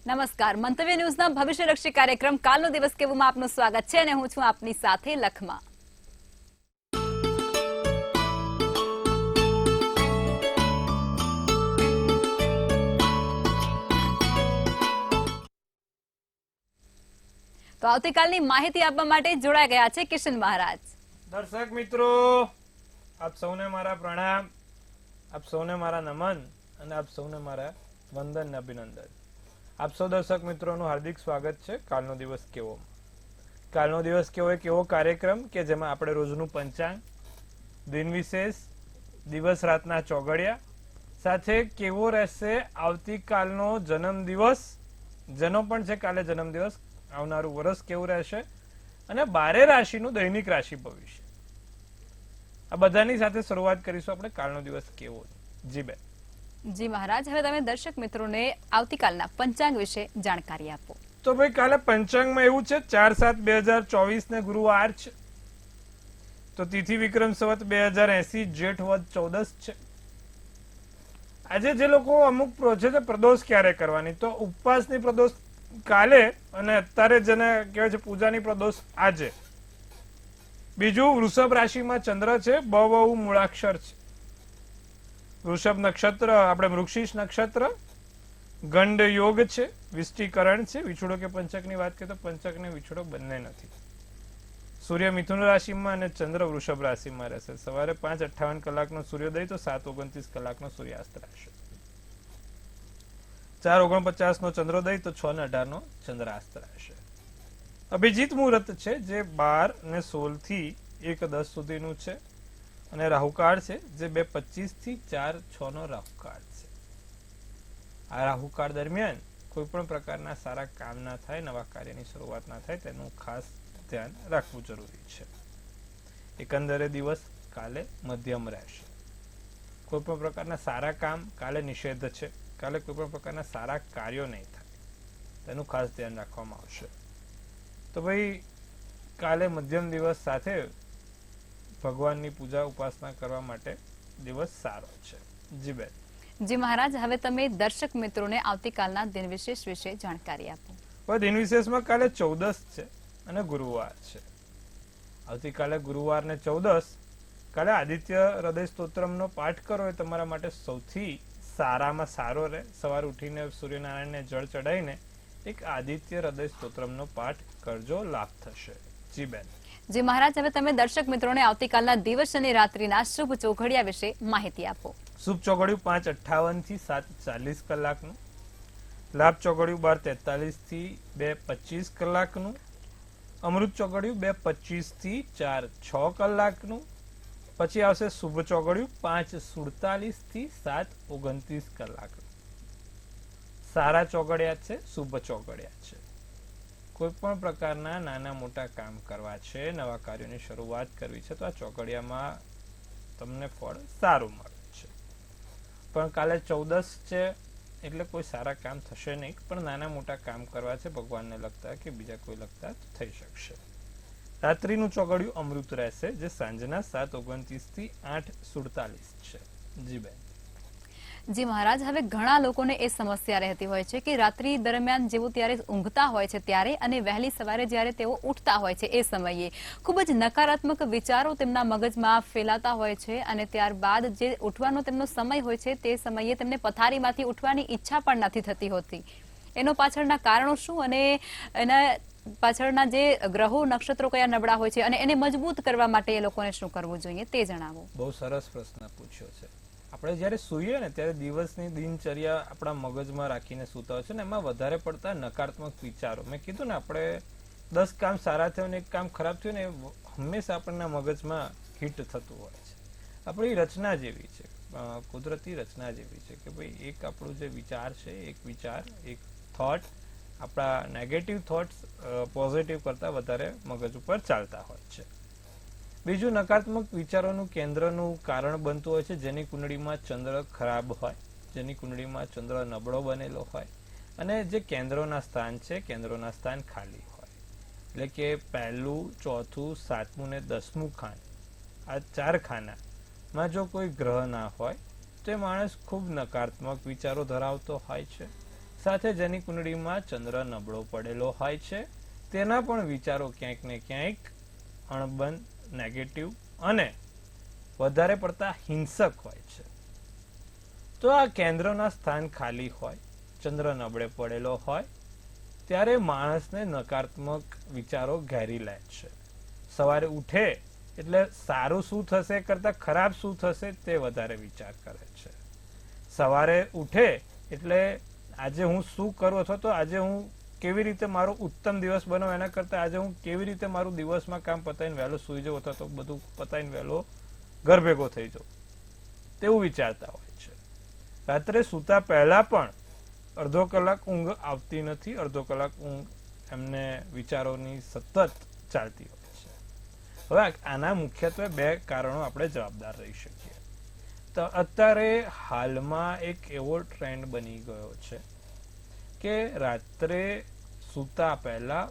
નમસ્કાર. મંતવ્ય ન્યૂઝના ભવિષ્યલક્ષી કાર્યક્રમ કાલનો દિવસ કેવુંમાં આપનું સ્વાગત છે અને હું છું આપની સાથે લખમા. તો આવતીકાલની માહિતી આપવા માટે જોડાઈ ગયા છે કિશન મહારાજ. દર્શક મિત્રો, આપ સૌને મારા પ્રણામ, આપ સૌને મારા નમન અને આપ સૌને મારા વંદન અભિનંદન. આપ સૌ દર્શક મિત્રોનું હાર્દિક સ્વાગત છે કાલનો દિવસ કેવો. કાલનો દિવસ કેવો એક એવો કાર્યક્રમ કે જેમાં આપણે રોજનું પંચાંગ, દિન વિશેષ, દિવસ રાતના ચોઘડિયા સાથે કેવો રહેશે આવતીકાલનો જન્મદિવસ, જેનો પણ છે કાલે જન્મદિવસ, આવનારું વર્ષ કેવું રહેશે અને 12 રાશિનું દૈનિક રાશિ ભવિષ્ય, આ બધાની સાથે શરૂઆત કરીશું આપણે કાલનો દિવસ કેવો. જી બેન. જી મહારાજ, હવે તમે દર્શક મિત્રોને આવતીકાલના પંચાંગ વિશે જાણકારી આપો. તો ભાઈ કાલે પંચાંગમાં એવું છે 4/7/2024 ને ગુરુવાર છે, તો તિથિ વિક્રમ સંવત 2080 જેઠ વદ 14 છે. આજે જે લોકો અમુક છે તે પ્રદોષ ક્યારે કરવાની, તો ઉપવાસની પ્રદોષ કાલે અને અત્યારે જેને કહેવાય છે પૂજાની પ્રદોષ આજે. બીજું વૃષભ રાશિમાં ચંદ્ર છે, બહુ મૂળાક્ષર છે. વૃષભ નક્ષત્ર આપણે વૃક્ષિશ નક્ષત્ર, ગંડ યોગ છે, વિષ્ટિકરણ છે. વિછોડો કે પંચકની વાત કરીએ તો પંચક ને વિછોડો બંને નથી. સૂર્ય મિથુન રાશિમાં અને ચંદ્ર વૃષભ રાશિમાં રહેશે. સવારે 5:58 કલાકનો સૂર્યોદય તો 7:29 કલાકનો સૂર્યાસ્ત રહેશે. 4:49 નો ચંદ્રોદય તો 6:18 નો ચંદ્રાસ્ત રહેશે. અભિજીત મુહૂર્ત છે જે 12 ને 16 થી 1:10 સુધીનું છે અને રાહુકાળ છે જે 2:25 થી 4:06 નો રાહુકાળ છે. આ રાહુકાળ દરમિયાન કોઈ પણ પ્રકારના સારા કામ ના થાય, નવા કાર્યની શરૂઆત ના થાય, તેનું ખાસ ધ્યાન રાખવું જરૂરી છે. એકંદરે દિવસ કાલે મધ્યમ રહેશે. કોઈ પણ પ્રકારના સારા કામ કાલે નિષેધ છે. કાલે કોઈ પણ પ્રકારના સારા કાર્યો નહીં થાય, તેનું ખાસ ધ્યાન રાખવામાં આવશે. તો ભાઈ કાલે મધ્યમ દિવસ સાથે ભગવાનની પૂજા ઉપાસના કરવા માટે દિવસ સારો છે. જી બેન. જી મહારાજ, હવે તમે દર્શક મિત્રોને આવતીકાલના દિન વિશેષ વિશે જાણકારી આપો. દિન વિશેષમાં કાલે 14 છે અને ગુરુવાર છે. આવતીકાલે ગુરુવાર ને 14. કાલે આદિત્ય હૃદય સ્તોત્રમનો પાઠ કરો એ તમારા માટે સૌથી સારામાં સારો રહે. સવારે ઉઠીને સૂર્યનારાયણને જળ ચડાવીને એક આદિત્ય હૃદય સ્તોત્રમનો પાઠ કરજો, લાભ થશે. જી બેન. જી મહારાજ, હવે તમે દર્શક મિત્રોને આવતીકાલના દિવસ અને રાત્રિના શુભ ચોઘડિયા વિશે માહિતી આપો. શુભ ચોઘડિયું 5:58 થી 7:40 કલાકનું, લાભ ચોઘડિયું 12:43 થી 2:25 કલાકનું, અમૃત ચોઘડિયું 2:25 થી 4:06 કલાકનું, પછી આવશે શુભ ચોઘડિયું 5:47 થી 7:29 કલાકનું. સારા ચોઘડિયા છે, શુભ ચોઘડિયા છે. કોઈ પણ પ્રકારના નાના મોટા કામ કરવા છે, નવા કાર્યોની શરૂઆત કરવી છે, તો આ ચોઘડિયામાં તમને ફળ સારું મળે છે. પણ કાલે 14 છે એટલે કોઈ સારા કામ થશે નહીં, પણ નાના મોટા કામ કરવા છે ભગવાનને લગતા કે બીજા કોઈ લગતા થઈ શકશે. રાત્રિનું ચોઘડિયું અમૃત રહેશે જે સાંજના 7:29 થી 8:47 છે. જી બેન. જી મહારાજ, હવે ઘણા લોકોને એ સમસ્યા રહેતી હોય છે કે રાત્રિ દરમિયાન જેવો ત્યારે ઊંઘતા હોય છે ત્યારે અને વહેલી સવારે જ્યારે તેઓ ઉઠતા હોય છે એ સમયે ખૂબ જ નકારાત્મક વિચારો તેમના મગજમાં ફેલાતા હોય છે અને ત્યારબાદ જે ઉઠવાનો તેમનો સમય હોય છે તે સમયે તેમને પથારીમાંથી ઉઠવાની ઈચ્છા પણ નથી થતી હોતી. એનો પાછળના કારણો શું અને એના પાછળના જે ગ્રહો નક્ષત્રો કયા નબળા હોય છે અને એને મજબૂત કરવા માટે એ લોકોને શું કરવું જોઈએ તે જણાવો. બહુ સરસ પ્રશ્ન પૂછ્યો છે. આપણે જયારે સૂઈએ ને ત્યારે દિવસની દિનચર્યા આપણા મગજમાં રાખીને સૂતા હોય છે ને એમાં વધારે પડતા નકારાત્મક વિચારો. મેં કીધું ને આપણે 10 કામ સારા થયો ને 1 કામ ખરાબ થયું ને હંમેશા આપણના મગજમાં હિટ થતું હોય છે. આપણી રચના જેવી છે, કુદરતી રચના જેવી છે કે ભાઈ એક આપણું જે વિચાર છે, એક થોટ, આપણા નેગેટિવ થોટ્સ પોઝિટિવ કરતા વધારે મગજ ઉપર ચાલતા હોય છે. બીજું નકારાત્મક વિચારોનું કેન્દ્રનું કારણ બનતું હોય છે જેની કુંડળીમાં ચંદ્ર ખરાબ હોય, જેની કુંડળીમાં ચંદ્ર નબળો બનેલો હોય અને જે કેન્દ્રોના સ્થાન છે, કેન્દ્રોના સ્થાન ખાલી હોય. એટલે કે 1લું, 4થું, 7મું ને 10મું ખાન, આ 4 ખાનામાં જો કોઈ ગ્રહ ના હોય તો એ માણસ ખૂબ નકારાત્મક વિચારો ધરાવતો હોય છે. સાથે જેની કુંડળીમાં ચંદ્ર નબળો પડેલો હોય છે તેના પણ વિચારો ક્યાંક ને ક્યાંક અણબંધ, નેગેટિવ અને વધારે પડતા હિંસક હોય છે. તો આ કેન્દ્રના સ્થાન ખાલી હોય, ચંદ્ર નબળે પડેલો હોય ત્યારે માણસને નકારાત્મક વિચારો ઘેરી લે છે. સવારે ઉઠે એટલે સારું શું થશે કરતા ખરાબ શું થશે તે વધારે વિચાર કરે છે. સવારે ઉઠે એટલે આજે હું શું કરું અથવા તો આજે હું કેવી રીતે મારો ઉત્તમ દિવસ બનાવું એના કરતા આજે હું કેવી રીતે મારું દિવસમાં કામ પતાવીને વહેલો સુઈ જાઉં અથવા તો બધું પતાવીને વહેલો ઘર ભેગો થઈ જાઉં તેવું વિચારતા હોય છે. રાત્રે સૂતા પહેલા પણ અડધો કલાક ઊંઘ આવતી નથી, અડધો કલાક ઊંઘ એમને વિચારોની સતત ચાલતી હોય છે. હવે આના મુખ્યત્વે બે કારણો આપણે જવાબદાર રહી શકીએ. તો અત્યારે હાલમાં એક એવો ટ્રેન્ડ બની ગયો છે કે રાત્રે સૂતા પહેલા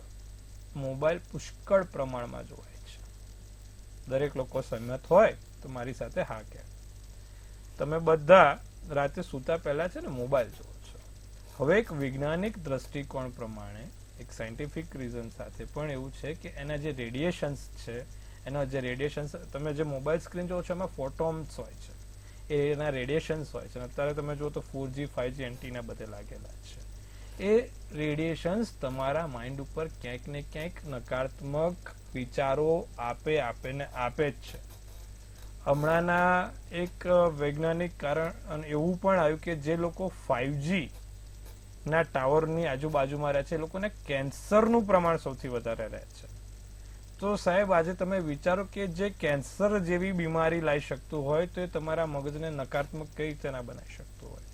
મોબાઈલ પુષ્કળ પ્રમાણમાં જોવાય છે. દરેક લોકો સહમત હોય તો મારી સાથે હા કે તમે બધા રાતે સૂતા પહેલા છે ને મોબાઈલ જોવો છો. હવે એક વૈજ્ઞાનિક દ્રષ્ટિકોણ પ્રમાણે એક સાયન્ટિફિક રીઝન સાથે પણ એવું છે કે એના જે રેડિયેશન્સ છે, એના જે રેડિયેશન્સ તમે જે મોબાઈલ સ્ક્રીન જોવો છો એમાં ફોટોન્સ હોય છે, એના રેડિયેશન્સ હોય છે. અત્યારે તમે જુઓ તો 4G 5G એન્ટીના બધે લાગેલા છે. એ રેડિયેશન્સ તમારા માઇન્ડ ઉપર ક્યાંક ને ક્યાંક નકારાત્મક વિચારો આપે જ છે. હમણાંના એક વૈજ્ઞાનિક કારણ એવું પણ આવ્યું કે જે લોકો 5G ના ટાવરની આજુબાજુમાં રહે છે એ લોકોને કેન્સરનું પ્રમાણ સૌથી વધારે રહે છે. તો સાહેબ આજે તમે વિચારો કે જે કેન્સર જેવી બીમારી લાવી શકતું હોય તો એ તમારા મગજને નકારાત્મક કઈ રીતે ના બનાવી શકતું હોય.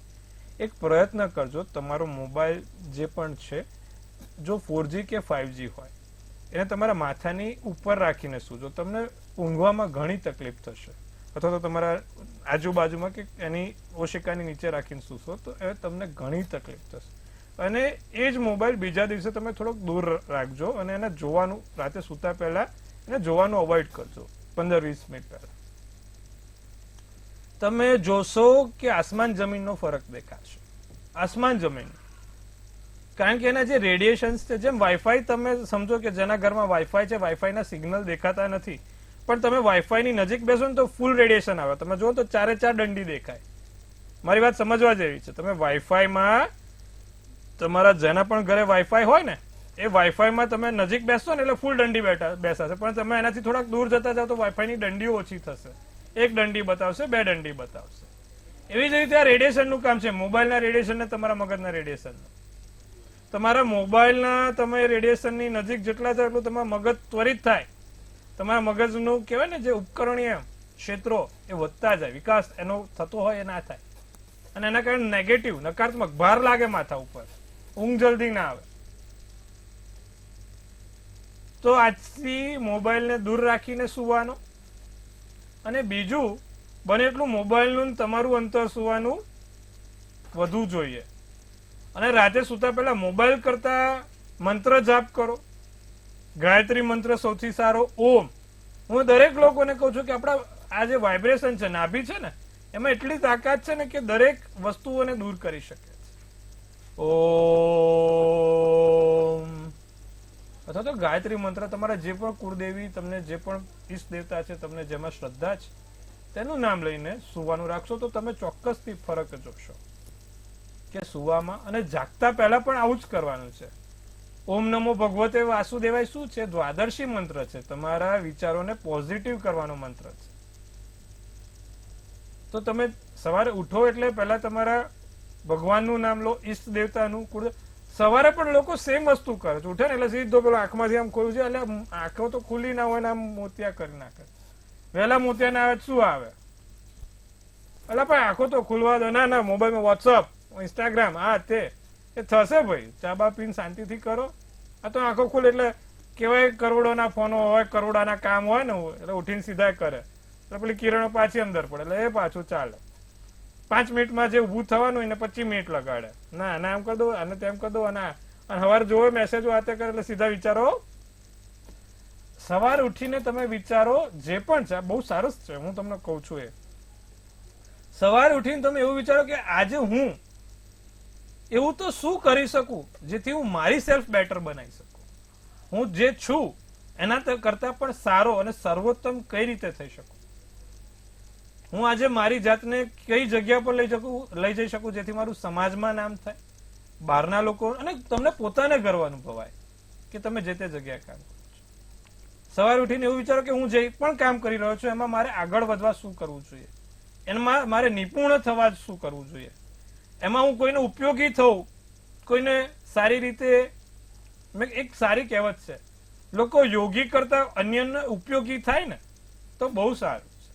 એક પ્રયત્ન કરજો, તમારો મોબાઈલ જે પણ છે જો 4G કે 5G હોય એને તમારા માથાની ઉપર રાખીને સૂજો, તમને ઊંઘવામાં ઘણી તકલીફ થશે. અથવા તો તમારા આજુબાજુમાં કે એની ઓશિકાની નીચે રાખીને સૂશો તો એ તમને ઘણી તકલીફ થશે. અને એ જ મોબાઈલ બીજા દિવસે તમે થોડોક દૂર રાખજો અને એને જોવાનું રાતે સૂતા પહેલા એને જોવાનું અવોઇડ કરજો 15-20 મિનિટ પહેલા. તમે જોશો કે આસમાન જમીનનો ફરક દેખાશે. આસમાન જમીન, કારણ કે એના જે રેડિયેશન્સ છે, જેમ વાઈફાઈ તમે સમજો કે જેના ઘરમાં વાઈફાઈ છે વાઈફાઈના સિગ્નલ દેખાતા નથી, પણ તમે વાઈફાઈની નજીક બેસો ને તો ફૂલ રેડિયેશન આવે. તમે જુઓ તો 4 દંડી દેખાય. મારી વાત સમજવા જેવી છે. તમે વાઈફાઈમાં તમારા જેના પણ ઘરે વાઈફાઈ હોય ને એ વાઈફાઈમાં તમે નજીક બેસશો ને એટલે ફૂલ દંડી બેસાશે, પણ તમે એનાથી થોડાક દૂર જતા જાઓ તો વાઈફાઈની દંડીઓ ઓછી થશે. 1 દંડી બતાવશે, 2 દંડી બતાવશે. એવી જ રીતે આ રેડિયેશનનું કામ છે. મોબાઈલના રેડિયેશન ને તમારા મગજના રેડિયેશન. તમારા મોબાઈલના તમે રેડિયેશનની નજીક જેટલા થાય એટલું તમારા મગજ ત્વરિત થાય. તમારા મગજનું કહેવાય ને જે ઉપકરણીય ક્ષેત્રો એ વધતા જાય, વિકાસ એનો થતો હોય એ ના થાય. અને એના કારણે નેગેટિવ, નકારાત્મક ભાર લાગે માથા ઉપર, ઊંઘ જલ્દી ના આવે. તો આજથી મોબાઈલને દૂર રાખીને સુવાનો, અને બીજું બને એટલું મોબાઈલનું તમારું અંતર સુવાનું વધુ જોઈએ. અને રાતે સુતા પહેલા મોબાઈલ કરતા મંત્ર જાપ કરો. ગાયત્રી મંત્ર સૌથી સારો, ઓમ. હું દરેક લોકોને કહું છું કે આપણા આ જે વાઇબ્રેશન છે, નાભી છે ને, એમાં એટલી તાકાત છે ને કે દરેક વસ્તુઓને દૂર કરી શકે છે. ઓમ અથવા તો ગાયત્રી મંત્ર, તમારા જે પણ કુળદેવી, તમને જે પણ ઈષ્ટ દેવતા છે, તમને જેમાં શ્રદ્ધા છે તેનું નામ લઈને સુવાનું રાખશો તો તમે ચોક્કસથી ફરક જોશો કે સુવામાં. અને જાગતા પહેલા પણ આવું જ કરવાનું છે. ઓમ નમો ભગવતે વાસુદેવાય શું છે? દ્વાદશી મંત્ર છે. તમારા વિચારોને પોઝિટિવ કરવાનો મંત્ર છે. તો તમે સવારે ઉઠો એટલે પહેલા તમારા ભગવાનનું નામ લો, ઈષ્ટ દેવતાનું. સવારે પણ લોકો સેમ વસ્તુ કરે છે. ઉઠે ને એટલે સીધો પેલો આંખમાંથી આમ ખોલ્યું છે, એટલે આંખો તો ખુલ્લી ના હોય ને આમ મોતિયા કરી નાખે. વહેલા મોતિયા ના આવે શું આવે? એટલે ભાઈ આંખો તો ખુલવા દો. ના મોબાઈલમાં વોટ્સઅપ, ઇન્સ્ટાગ્રામ, આ તે એ થશે ભાઈ. ચા બા પીને શાંતિથી કરો. આ તો આંખો ખુલે એટલે કેવાય કરોડોના ફોનો હોય, કરોડોના કામ હોય ને, એટલે ઉઠીને સીધા કરે એટલે પેલી કિરણો પાછી અંદર પડે એટલે એ પાછું ચાલે. 5 મિનિટમાં જે ઊભું થવાનું એને 25 મિનિટ લગાડે. ના આમ કરી દો, આને તેમ કરી દો, અને સવારે જોવે મેસેજો આતે કરે એટલે સીધા વિચારો. સવારે ઉઠીને તમે વિચારો જે પણ છે, બહુ સરસ છે, હું તમને કહું છું. એ સવારે ઉઠીને તમે એવું વિચારો કે આજે હું એવું તો શું કરી શકું જેથી હું મારી સેલ્ફ બેટર બનાવી શકું, હું જે છું એના કરતા પણ સારો અને સર્વોત્તમ કઈ રીતે થઈ શકું, હું આજે મારી જાતને કઈ જગ્યા પર લઈ જઈ શકું જેથી મારું સમાજમાં નામ થાય, બહારના લોકો અને તમને પોતાને ગર્વ અનુભવાય કે તમે જે તે જગ્યાએ કામ કરો છો. સવારે ઉઠીને એવું વિચારો કે હું જે પણ કામ કરી રહ્યો છું એમાં મારે આગળ વધવા શું કરવું જોઈએ, એમાં મારે નિપુણ થવા શું કરવું જોઈએ, એમાં હું કોઈને ઉપયોગી થઉં, કોઈને સારી રીતે. એક સારી કહેવત છે, લોકો યોગી કરતા અન્યને ઉપયોગી થાય ને તો બહુ સારું છે.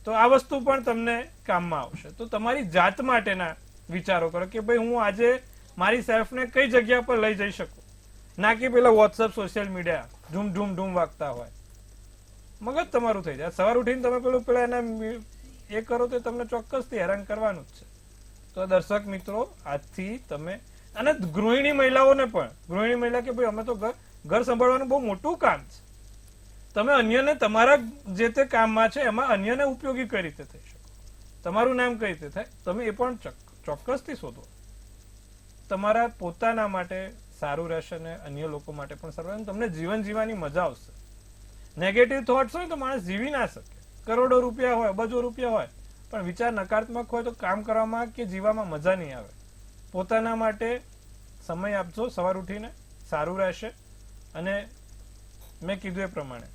તો આ વસ્તુ પણ તમને કામમાં આવશે. તો તમારી જાત માટેના વિચારો કરો કે ભાઈ હું આજે મારી સેલ્ફને કઈ જગ્યા પર લઈ જઈ શકું, ના કે પેલા વોટ્સઅપ સોશિયલ મીડિયા ધૂમ ધૂમ ધૂમ વાગતા હોય, મગજ તમારું થઈ જાય. સવાર ઉઠીને તમે પેલા એના એ કરો તો તમને ચોક્કસથી હેરાન કરવાનું જ છે. તો દર્શક મિત્રો, આજથી તમે અને ગૃહિણી મહિલાઓને પણ, ગૃહિણી મહિલા કે ભાઈ અમે તો ઘર સંભાળવાનું બહુ મોટું કામ છે, તમે અન્યને તમારા જે તે કામમાં છે એમાં અન્યને ઉપયોગી કઈ રીતે થઈ શકો, તમારું નામ કઈ રીતે થાય, તમે એ પણ ચોક્કસથી શોધો. તમારા પોતાના માટે સારું રહેશે અને અન્ય લોકો માટે પણ સારું, તમને જીવન જીવવાની મજા આવશે. નેગેટિવ થોટ્સ હોય તો માણસ જીવી ના શકે. કરોડો રૂપિયા હોય, અબજો રૂપિયા હોય, પણ વિચાર નકારાત્મક હોય તો કામ કરવામાં કે જીવવામાં મજા નહીં આવે. પોતાના માટે સમય આપજો, સવાર ઉઠીને સારું રહેશે. અને મેં કીધું એ પ્રમાણે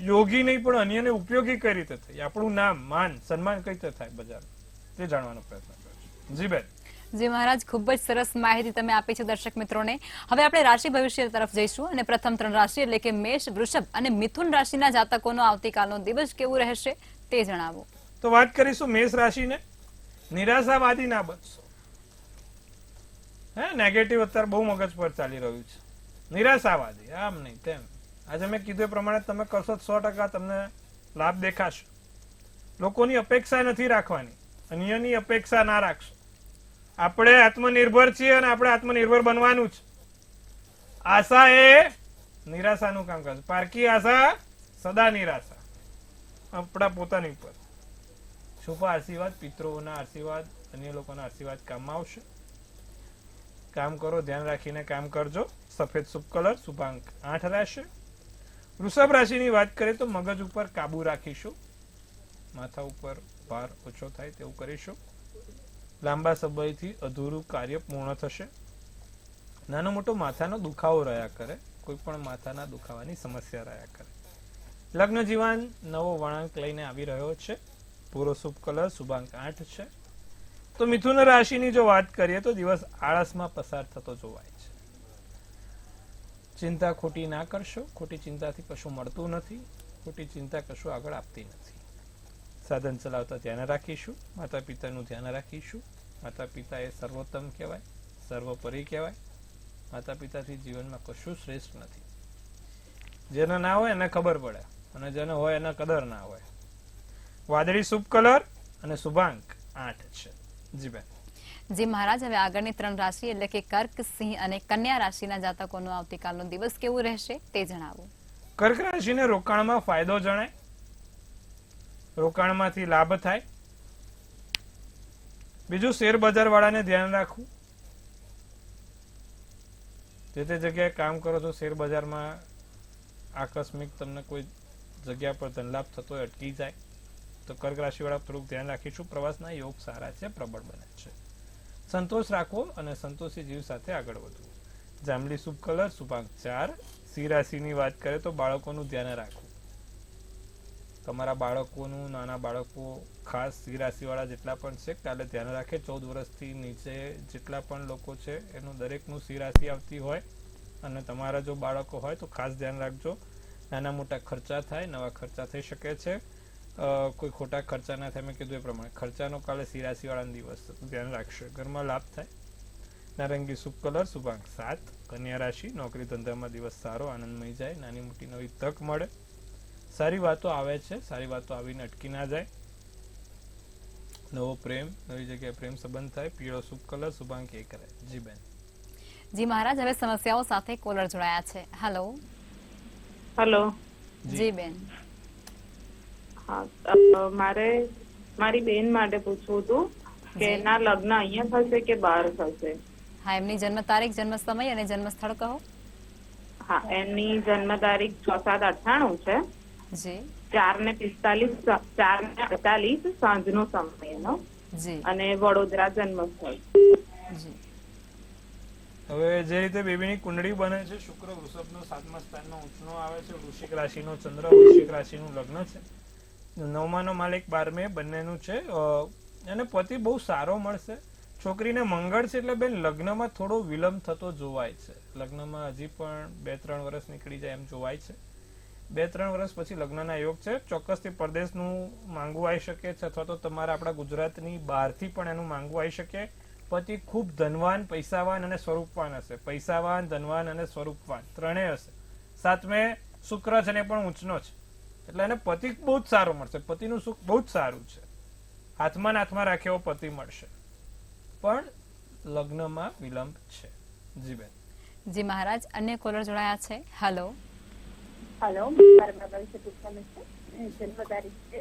યોગી નહીં પણ અન્યને ઉપયોગી કઈ રીતે થાય, આપણું નામ માન સન્માન કઈ રીતે થાય બજારમાં, તે જાણવાનો પ્રયત્ન કરજો. જી બેન. જી મહારાજ, ખૂબ જ સરસ માહિતી તમે આપી છે દર્શક મિત્રોને. હવે આપણે રાશિ ભવિષ્ય તરફ જઈશું અને પ્રથમ 3 રાશિ એટલે કે મેષ, વૃષભ અને મિથુન રાશિના જાતકોનો આવતીકાલનો દિવસ કેવું રહેશે તે જણાવો. તો વાત કરીશું મેષ રાશિને. નિરાશાવાદી ના બનશો. નેગેટિવ અત્યારે બહુ મગજ પર ચાલી રહ્યું છે. નિરાશાવાદી આમ નહીં તેમ. આજે મેં કીધું એ પ્રમાણે તમે કરશો 100% તમને લાભ દેખાશે. લોકોની અપેક્ષા નથી રાખવાની, અન્યની અપેક્ષા ના રાખશો. આપણે આત્મનિર્ભર છીએ અને આપણે આત્મનિર્ભર બનવાનું છે. આશા એ નિરાશાનું કામ કરશે. પારકી આશા સદા નિરાશા. આપણા પોતાની ઉપર શુભ આશીર્વાદ, પિતૃઓના આશીર્વાદ, અન્ય લોકોના આશીર્વાદ કામમાં આવશે. કામ કરો, ધ્યાન રાખીને કામ કરજો. સફેદ શુભ કલર, શુભાંક 8 રહેશે. વૃષભ રાશિની વાત કરીએ તો મગજ ઉપર કાબુ રાખીશું, માથા ઉપર ભાર ઓછો થાય તેવું કરીશું. લાંબા સમયથી અધૂરું કાર્ય પૂર્ણ થશે. નાનો મોટો માથાનો દુખાવો રહ્યા કરે, કોઈ પણ માથાના દુખાવાની સમસ્યા રહ્યા કરે. લગ્ન જીવન નવો વળાંક લઈને આવી રહ્યો છે. પૂરો શુભ કલર, શુભાંક 8 છે. તો મિથુન રાશિની જો વાત કરીએ તો દિવસ આળસમાં પસાર થતો જોવાય છે. ચિંતા ખોટી ના કરશો. ખોટી ચિંતાથી કશું મળતું નથી. ખોટી ચિંતા કશું આગળ આપતી નથી. સાધન ચલાવતા ધ્યાન રાખીશું. માતા પિતાનું ધ્યાન રાખીશું. માતા પિતા એ સર્વોત્તમ કહેવાય, સર્વોપરી કહેવાય. માતા પિતાથી જીવનમાં કશું શ્રેષ્ઠ નથી. જેને ના હોય એને ખબર પડે અને જેને હોય એના કદર ના હોય. વાદળી શુભ કલર અને શુભાંક 8 છે. જી બેન. જી મહારાજ, હવે આગળની 3 રાશિ એટલે કે કર્ક, સિંહ અને કન્યા રાશિના જાતકોનો આવતીકાલનો દિવસ કેવું રહેશે તે જણાવો. કર્ક રાશિને રોકાણમાં ફાયદો જણાય, રોકાણમાંથી લાભ થાય. બીજું શેર બજાર વાળાને ધ્યાન રાખવું. જે તે જગ્યાએ કામ કરો છો શેર બજારમાં આકસ્મિક તમને કોઈ જગ્યા પર ધનલાભ થતો હોય, અટકી જાય તો કર્ક રાશિ વાળા થોડુંક ધ્યાન રાખીશું. પ્રવાસના યોગ સારા છે, પ્રબળ બને છે. સંતોષ રાખવો અને સંતોષી જીવ સાથે આગળ વધવું. જાંબલી શુભ કલર, શુભાંક 4. સિંહ રાશિની વાત કરીએ તો બાળકોનું ધ્યાન રાખવું. તમારા બાળકોનું, નાના બાળકો ખાસ સિંહ રાશિ વાળા જેટલા પણ છે કાલે ધ્યાન રાખે. 14 વર્ષથી નીચે જેટલા પણ લોકો છે એનું દરેકનું સિંહ રાશિ આવતી હોય અને તમારા જો બાળકો હોય તો ખાસ ધ્યાન રાખજો. નાના મોટા ખર્ચા થાય, નવા ખર્ચા થઈ શકે છે. કોઈ ખોટા ખર્ચા ના થાય. મેં કીધું એ પ્રમાણે ખર્ચાનો કાલે સિંહ રાશિ વાળાનો દિવસ ધ્યાન રાખશે. ઘરમાં લાભ થાય. નારંગી શુભ કલર, શુભાંક 7. કન્યા રાશિ, નોકરી ધંધામાં દિવસ સારો, આનંદમય જાય. નાની મોટી નવી તક મળે. સારી વાતો આવે છે, સારી વાતો આવીને અટકી ના જાય. નવો પ્રેમ, નવી જગ્યાએ પ્રેમ સંબંધ થાય. પીળો શુભ કલર, શુભાંક 1 રહે. જી બેન. જી મહારાજ, હવે સમસ્યાઓ સાથે કોલર જોડાયા છે. હેલો. હેલો. જી બેન. હા, મારે મારી બેન માટે પૂછવું હતું. કે જી. એના લગ્ન અહીંયા થશે કે બહાર થશે? હા, એમની જન્મ તારીખ, જન્મ સમય અને જન્મ સ્થળ કહો. હા, એમની જન્મ તારીખ 6/7/98 છે. જી 4:45 4:48 સાંજનો સમય એનો, જી અને વડોદરા જન્મ સ્થળ. જી હવે જે રીતે બેબીની કુંડળી બને છે, શુક્ર વૃષભનો 7મા સ્થાનમાં ઉંચનો આવે છે, વૃશ્ચિક રાશિનો ચંદ્ર, વૃશ્ચિક રાશિનું લગ્ન છે, 9માનો માલિક 12મે બંનેનું છે, અને પતિ બહુ સારો મળશે. છોકરીને મંગળ છે એટલે બેન લગ્નમાં થોડો વિલંબ થતો જોવાય છે. લગ્નમાં હજી પણ 2-3 વર્ષ નીકળી જાય એમ જોવાય છે. 2-3 વર્ષ પછી લગ્નના યોગ છે. ચોક્કસથી પરદેશનું માંગવું આવી શકે છે, અથવા તો તમારા આપણા ગુજરાતની બહારથી પણ એનું માંગવું આવી શકે. પતિ ખૂબ ધનવાન, પૈસાવાન અને સ્વરૂપવાન હશે. પૈસાવાન, ધનવાન અને સ્વરૂપવાન ત્રણેય હશે. 7મે શુક્ર છે ને પણ ઉંચનો છે, એટલે એને પતિ બહુ જ સારો મળશે. પતિનું સુખ બહુ જ સારું છે. હાથમાં રાખે એવો પતિ મળશે, પણ લગ્નમાં વિલંબ છે. જી બેન. જી મહારાજ, અન્ય કોલર જોડાયા છે. હેલો. હેલો, મારા બાબા વિશે પૂછવાનું છે. જન્મ તારીખ છે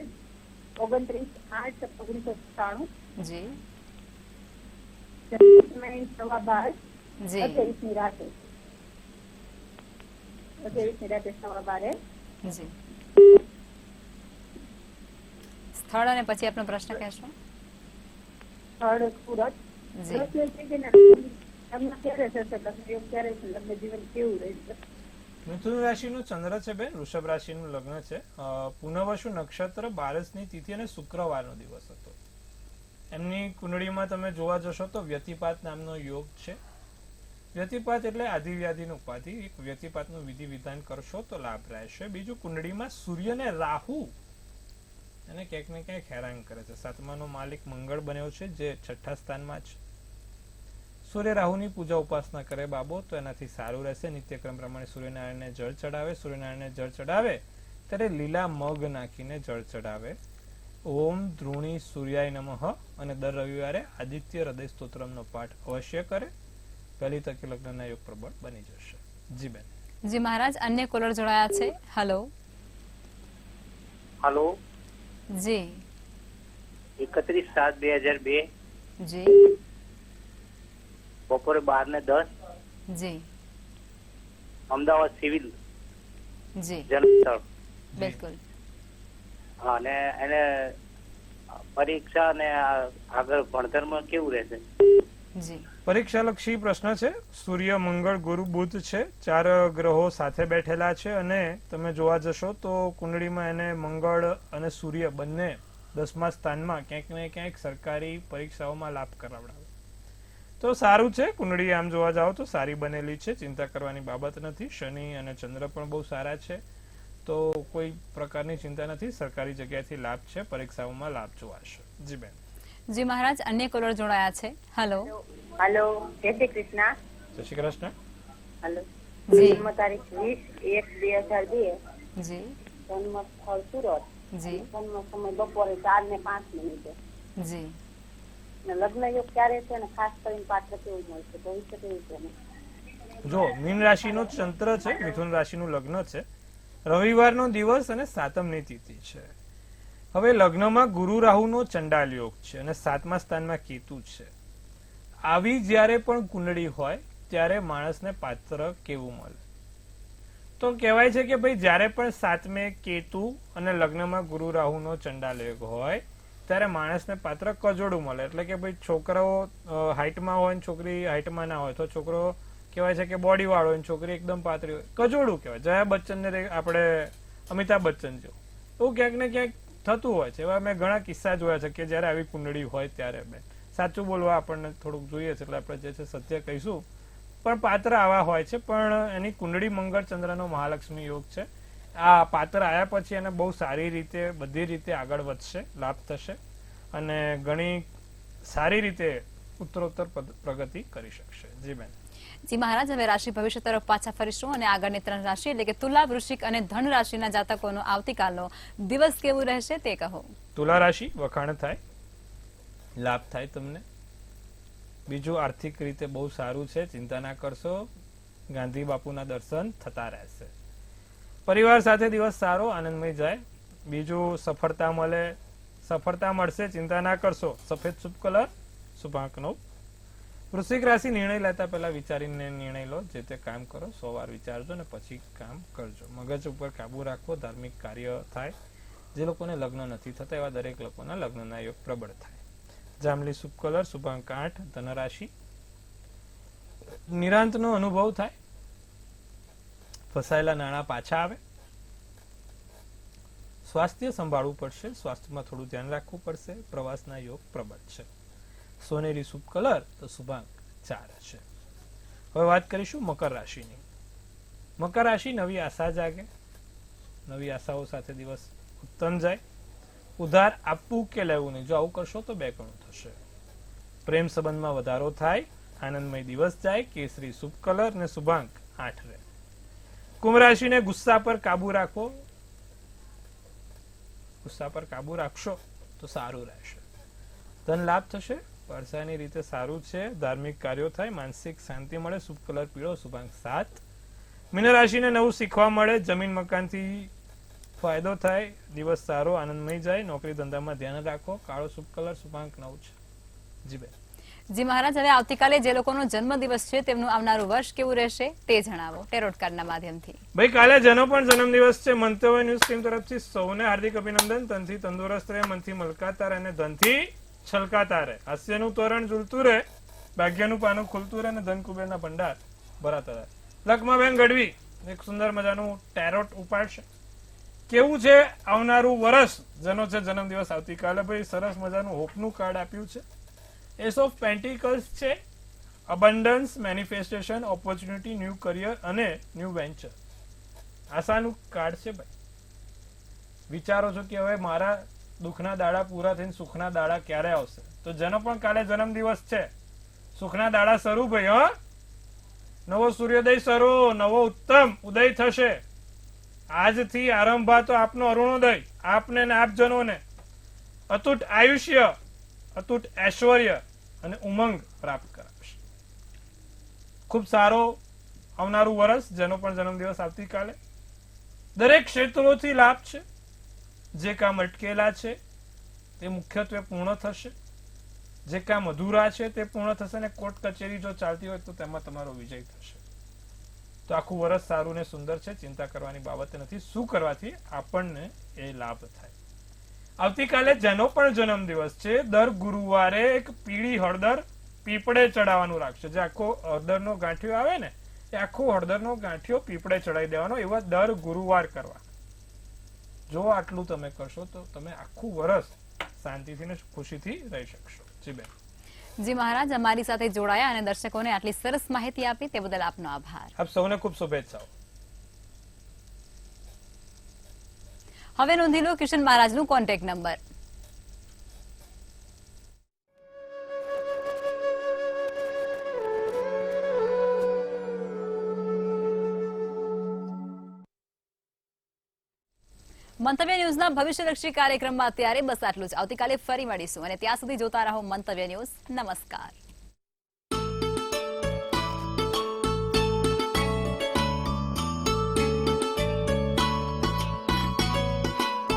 29/8/1997. જી જન્મ સમય 12:15 જી 28ની રાતે. 28ની રાતે 12:15. જી સ્થળ અને પછી આપનો પ્રશ્ન કહેશો. સ્થળ સુરત. જી પ્રશ્ન છે કે લગ્ન ક્યારે થશે, લગ્ન યોગ ક્યારે છે, લગ્ન જીવન કેવું રહેશે? મિથુન રાશિનું ચંદ્ર છે બેન, વૃષભ રાશિનું લગ્ન છે, પુનર્વસુ નક્ષત્ર, 12ની તિથિ અને શુક્રવારનો દિવસ હતો. એમની કુંડળીમાં તમે જોવા જશો તો વ્યતિપાત નામનો યોગ છે. વ્યતિપાત એટલે આદિવ્યાધિની ઉપાધિ. એક વ્યતિપાતનું વિધિ વિધાન કરશો તો લાભ રહેશે. બીજું, કુંડળીમાં સૂર્ય ને રાહુ એને ક્યાંક ને ક્યાંક હેરાન કરે છે. 7માનો માલિક મંગળ બન્યો છે, જે 6ઠ્ઠા સ્થાનમાં છે. સૂર્ય રાહુની પૂજા ઉપાસના કરે બાબો તો એનાથી સારું રહેશે. નિત્યક્રમ પ્રમાણે સૂર્યનારાયણને જળ ચડાવે. સૂર્યનારાયણને જળ ચડાવે ત્યારે લીલા મગ નાખીને જળ ચડાવે. ઓમ ધ્રુણી સૂર્યાય નમઃ અને દર રવિવારે આદિત્ય હૃદય સ્તોત્રમનો પાઠ અવશ્ય કરે. પહેલી તકે લગ્નના યોગ પ્રબળ બની જશે. જી બેન. જી મહારાજ, અન્ય કોલર જોડાયા છે. હેલો. हेलो જી 31/7/2002 જી બપોરે 12:10 જી અમદાવાદ સિવિલ જી જન્મ સ્થળ. બિલકુલ. હા, અને એને પરીક્ષા અને આગળ ભણતરમાં કેવું રહેશે? જી પરીક્ષાલક્ષી પ્રશ્ન છે. સૂર્ય, મંગળ, ગુરુ, બુધ છે, 4 ગ્રહો સાથે બેઠેલા છે, અને તમે જોવા જશો તો કુંડળીમાં એને મંગળ અને સૂર્ય બંને 10મા સ્થાનમાં ક્યાંક ને ક્યાંક સરકારી પરીક્ષાઓમાં લાભ કરાવડાવે. તો સારું છે. કુંડળી આમ જોવા જાવ તો સારી બનેલી છે, ચિંતા કરવાની બાબત નથી. શનિ અને ચંદ્ર પણ બહુ સારા છે, તો કોઈ પ્રકારની ચિંતા નથી. સરકારી જગ્યાએથી લાભ છે, પરીક્ષાઓમાં લાભ જોવાશે. જી બેન. જી મહારાજ, અન્ય કોલર જોડાયા છે. હેલો. હેલો, જય શ્રી કૃષ્ણ. જય શ્રી કૃષ્ણ. હેલો, જી જન્મ તારીખ 20/1/2002. જી જન્મ સ્થળ સુરત. જી જન્મ સમય બપોરે 4:05. જી અને લગ્ન યોગ ક્યારે છે અને ખાસ કરીને પાત્ર કેવું મળશે, ભવિષ્ય કેવું છે? જો મીન રાશિનો ચંદ્ર છે, મિથુન રાશિનું લગ્ન છે, રવિવારનો દિવસ અને 7મની તિથિ છે. હવે લગ્નમાં ગુરુ રાહુનો ચંડાલ યોગ છે અને 7મા સ્થાનમાં કેતુ છે. આવી જ્યારે પણ કુંડળી હોય ત્યારે માણસને પાત્ર કેવું મળે? તો કહેવાય છે કે ભાઈ જ્યારે પણ 7મે કેતુ અને લગ્નમાં ગુરુ રાહુનો ચંડાલ યોગ હોય ત્યારે માણસને પાત્ર કજોડું મળે. એટલે કે ભાઈ છોકરાઓ હાઈટમાં હોય ને છોકરી હાઈટમાં ના હોય, તો છોકરો કહેવાય છે કે બોડી વાળો હોય, છોકરી એકદમ પાતળી હોય, કજોડું કહેવાય. જયા બચ્ચનને આપણે અમિતાભ બચ્ચન જેવું એવું ક્યાંક ને ક્યાંક થતું હોય છે. એવા મેં ઘણા કિસ્સા જોયા છે કે જ્યારે આવી કુંડળી હોય ત્યારે. બેન, સાચું બોલવા આપણને થોડુંક જોઈએ છે એટલે આપણે જે છે સત્ય કહીશું, પણ પાત્ર આવા હોય છે. પણ એની કુંડળી મંગળ ચંદ્રનો મહાલક્ષ્મી યોગ છે. આ પાત્ર આવ્યા પછી એને બહુ સારી રીતે બધી રીતે આગળ વધશે, લાભ થશે અને ઘણી સારી રીતે ઉત્તરોત્તર પ્રગતિ કરી શકશે. જી બેન. જી મહારાજ, હવે રાશિ ભવિષ્ય તરફ પાછા ફરીશું અને આગળની 3 રાશિ એટલે કે તુલા, વૃશ્ચિક અને ધન રાશિના જાતકોનો આવતીકાલનો દિવસ કેવું રહેશે તે કહો. તુલા રાશિ, વખાણ થાય, લાભ થાય તમને. બીજું, આર્થિક રીતે બહુ સારું છે, ચિંતા ના કરશો. ગાંધી બાપુના દર્શન થતા રહેશે. પરિવાર સાથે દિવસ સારો આનંદમય જાય. બીજું, સફળતા મળશે, ચિંતા ના કરશો. સફેદ શુભ કલર શુભાંક 9. વૃશ્ચિક રાશિ નિર્ણય લેતા પહેલા વિચારીને નિર્ણય લો. જે તે કામ કરો 100 વાર વિચારજો ને પછી કામ કરજો. મગજ ઉપર કાબુ રાખવો. ધાર્મિક કાર્ય થાય. જે લોકોને લગ્ન નથી થતા એવા દરેક લોકોના લગ્નના યોગ પ્રબળ થાય. જાંબલી શુભ કલર શુભાંક 8. ધનરાશિ નિરાંતનો અનુભવ થાય. ફસાયેલા નાણાં પાછા આવે. સ્વાસ્થ્ય સંભાળવું પડશે. સ્વાસ્થ્યમાં થોડું ધ્યાન રાખવું પડશે. પ્રવાસના યોગ પ્રબળ છે. સોનેરી શુભ કલર તો શુભાંક 4 છે. હવે વાત કરીશું મકર રાશિની. મકર રાશિ નવી આશા જાગે. નવી આશાઓ સાથે દિવસ ઉત્તમ જાય. ઉધાર આપવું કે લેવું નહીં. જો આવું કરશો તો 2 ગણું થશે. પ્રેમ સંબંધમાં વધારો થાય. આનંદમય દિવસ જાય. કેસરી શુભ કલર ને શુભાંક 8 રહે. કુંભ રાશિને ગુસ્સા પર કાબુ રાખવો. ગુસ્સા પર કાબુ રાખશો તો સારું રહેશે. ધન લાભ થશે. પૈસાની રીતે સારું છે. ધાર્મિક કાર્યો થાય. માનસિક શાંતિ મળે. શુભ કલર પીળો શુભાંક 7. મીન રાશિને નવું શીખવા મળે. જમીન મકાનથી ફાયદો થાય. દિવસ સારો આનંદમય જાય. નોકરી ધંધામાં ધ્યાન રાખો. કાળો શુભ કલર શુભાંક 9 છે. જી બેન. જી મહારાજ, હવે આવતીકાલે જે લોકોનો જન્મદિવસ છે તેમનું આવનારું વર્ષ કેવું રહેશે તે જણાવો ટેરોટ કાર્ડના માધ્યમથી. ભાઈ કાલે જેનો પણ જન્મદિવસ છે મંતવ્ય ન્યૂઝ ટીમ તરફથી સૌને હાર્દિક અભિનંદન. તનથી તંદુરસ્ત રહે. મનથી મલકાતા રહે અને ધનથી છલકાતા રહે. હાસ્યનું તોરણ ઝૂલતું રહે. ભાગ્યનું પાનું ખુલતું રહે અને ધન કુબેરના ભંડાર ભરાતા રહે. લક્ષ્માબેન ગઢવી એક સુંદર મજાનું ટેરોટ ઉપાડશે. કેવું છે આવનારું વર્ષ જેનો છે જન્મદિવસ આવતીકાલે? ભાઈ સરસ મજાનું હોપનું કાર્ડ આપ્યું છે. એસ ઓફ પેન્ટિકલ્સ છે. Abundance, manifestation, opportunity, new career અને ન્યૂ વેન્ચર. આશાનું કાર્ડ છે ભાઈ. વિચારો છો કે હવે મારા દુઃખના દાડા પૂરા થઈને સુખના દાડા ક્યારે આવશે? તો જેનો પણ કાલે જન્મદિવસ છે સુખના દાડા શરૂ ભાઈ. હા, નવો સૂર્યોદય શરૂ. નવો ઉત્તમ ઉદય થશે. આજથી આરંભા તો આપનો અરુણોદય આપને ને આપજનોને અતૂટ આયુષ્ય, અતૂટ ઐશ્વર્ય અને ઉમંગ પ્રાપ્ત કરાવશે. ખૂબ સારો આવનારું વર્ષ જેનો પણ જન્મદિવસ આવતીકાલે. દરેક ક્ષેત્રોથી લાભ છે. જે કામ અટકેલા છે તે મુખ્યત્વે પૂર્ણ થશે. જે કામ અધૂરા છે તે પૂર્ણ થશે અને કોર્ટ કચેરી જો ચાલતી હોય તો તેમાં તમારો વિજય થશે. તો આખું વર્ષ સારું ને સુંદર છે. ચિંતા કરવાની બાબત નથી. શું કરવાથી આપણને એ લાભ થાય? આવતીકાલે જેનો પણ જન્મદિવસ છે દર ગુરુવારે એક પીળી હળદર પીપળે ચડાવવાનું રાખશે. જે આખો હળદરનો ગાંઠિયો આવે ને એ આખો હળદરનો ગાંઠિયો પીપળે ચડાવી દેવાનો. એવા દર ગુરુવાર કરવા. જો આટલું તમે કરશો તો તમે આખું વર્ષ શાંતિથી ને ખુશીથી રહી શકશો. જી બેન. જી મહારાજ, અમારી સાથે જોડાયા અને દર્શકોને આટલી સરસ માહિતી આપી તે બદલ આપનો આભાર. આપ સૌને ખૂબ શુભેચ્છાઓ. હવે નોંધી લો કિશન મહારાજનું કોન્ટેક્ટ નંબર. મંતવ્ય ન્યૂઝના ભવિષ્યલક્ષી કાર્યક્રમમાં અત્યારે બસ આટલું જ. આવતીકાલે ફરી મળીશું અને ત્યાં સુધી જોતા રહો મંતવ્ય ન્યૂઝ. નમસ્કાર.